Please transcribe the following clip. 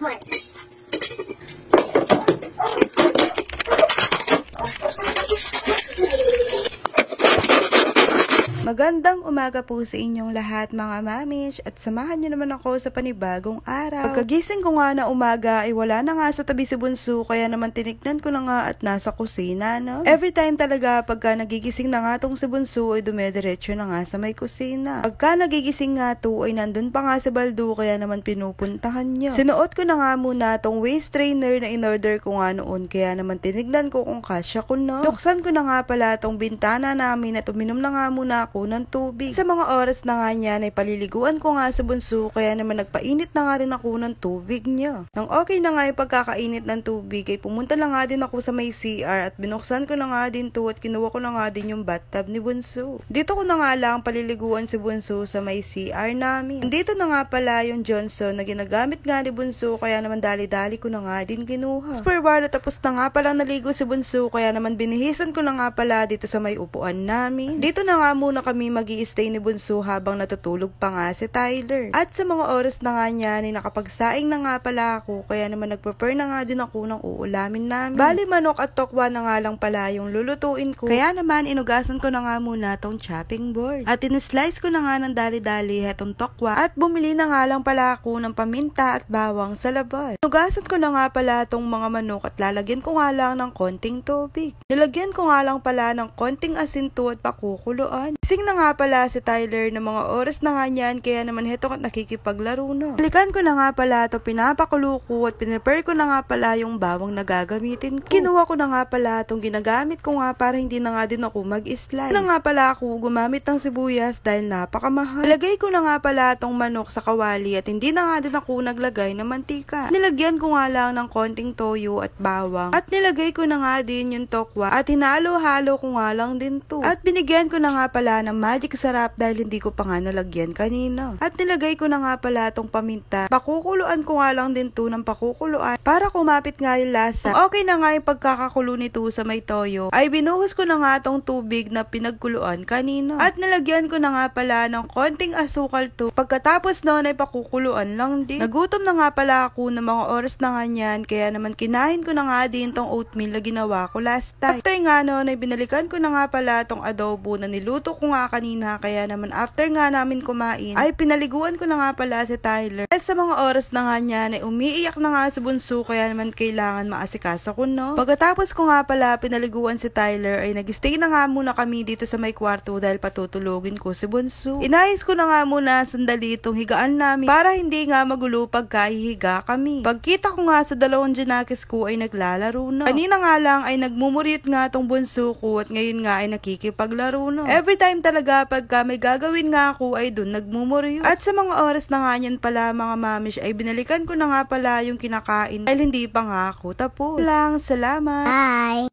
one. Magandang umaga po sa inyong lahat mga mamish at samahan niyo naman ako sa panibagong araw. Pagkagising ko nga na umaga ay wala na nga sa tabi si Bunso kaya naman tinignan ko na nga at nasa kusina no. Every time talaga pagka nagigising na nga tong si Bunso ay dumediretso na nga sa may kusina. Pagka nagigising nga to ay nandun pa nga si Baldo kaya naman pinupuntahan niya. Sinuot ko na nga muna tong waist trainer na in-order ko nga noon kaya naman tinignan ko kung kasya ko no. Buksan ko na nga pala tong bintana namin at uminom na nga muna ako ng tubig. Sa mga oras na nga niyan ay paliliguan ko nga sa Bunso kaya naman nagpainit na nga rin ako ng tubig niya. Nang okay na nga yung pagkakainit ng tubig ay pumunta na nga din ako sa may CR at binuksan ko na nga din to at kinuha ko na nga din yung bathtub ni Bunso. Dito ko na nga lang paliliguan si Bunso sa may CR namin. Dito na nga pala yung Johnson na ginagamit nga ni Bunso kaya naman dali-dali ko na nga din kinuha. Super bar tapos na nga palang naligo si Bunso kaya naman binihisan ko na nga pala dito sa may upuan namin. Dito na nga muna kami magi-stay ni Bunso habang natutulog pa nga si Tyler. At sa mga oras na nga niya ay nakapagsaing na nga pala ako kaya naman nagprepare na nga din ako ng uulamin namin. Bali manok at tokwa na nga lang pala yung lulutuin ko. Kaya naman inugasan ko na nga muna tong chopping board. At in-slice ko na nga ng dali-dali itong tokwa at bumili na nga lang pala ako ng paminta at bawang sa labas. Inugasan ko na nga pala tong mga manok at lalagyan ko nga lang ng konting tubig. Nilagyan ko nga lang pala ng konting asin to at pakukuluan. Sing na nga pala si Tyler na mga oras na nga niyan kaya naman heto at nakikipaglaro na. Balikan ko na nga pala ito, pinapakulo ko at pinrepare ko na nga pala yung bawang na gagamitin ko. Kinuha ko na nga pala itong ginagamit ko nga para hindi na nga din ako mag-slice. Na nga pala ako gumamit ng sibuyas dahil napakamahal. Nilagay ko na nga pala itong manok sa kawali at hindi na nga din ako naglagay ng mantika. Nilagyan ko nga lang ng konting toyo at bawang at nilagay ko na nga din yung tokwa at hinalo-halo ko nga lang din to. At binigyan ko na nga pala ng magic sarap dahil hindi ko pa nga nalagyan kanina. At nilagay ko na nga pala tong paminta. Pakukuluan ko nga lang din to ng pakukuluan para kumapit nga yung lasa. Okay na nga yung pagkakakulo nito sa may toyo ay binuhos ko na nga tong tubig na pinagkuluan kanina. At nilagyan ko na nga pala ng konting asukal to. Pagkatapos noon ay pakukuluan lang din. Nagutom na nga pala ako ng mga oras na nga niyan kaya naman kinain ko na nga din tong oatmeal na ginawa ko last time. After nga noon ay binalikan ko na nga pala tong adobo na niluto ko nga kanina kaya naman after nga namin kumain ay pinaliguan ko na nga pala si Tyler. At sa mga oras na nga niyan ay umiiyak na nga si Bunso kaya naman kailangan maasikaso ko no. Pagkatapos ko nga pala pinaliguan si Tyler ay nag-stay na nga muna kami dito sa may kwarto dahil patutulogin ko si Bunso. Inayos ko na nga muna sandali itong higaan namin para hindi nga magulo pagka hihiga kami. Pagkita ko nga sa dalawang Janakis ko ay naglalaro na. Kanina nga lang ay nagmumuryot nga tong Bunso ko at ngayon nga ay nakikipaglaro na. Every time talaga pagka may gagawin nga ako ay dun nagmumuryo. At sa mga oras na nga niyan pala mga mamish ay binalikan ko na nga pala yung kinakain dahil hindi pa nga ako tapos. Lang, salamat! Bye!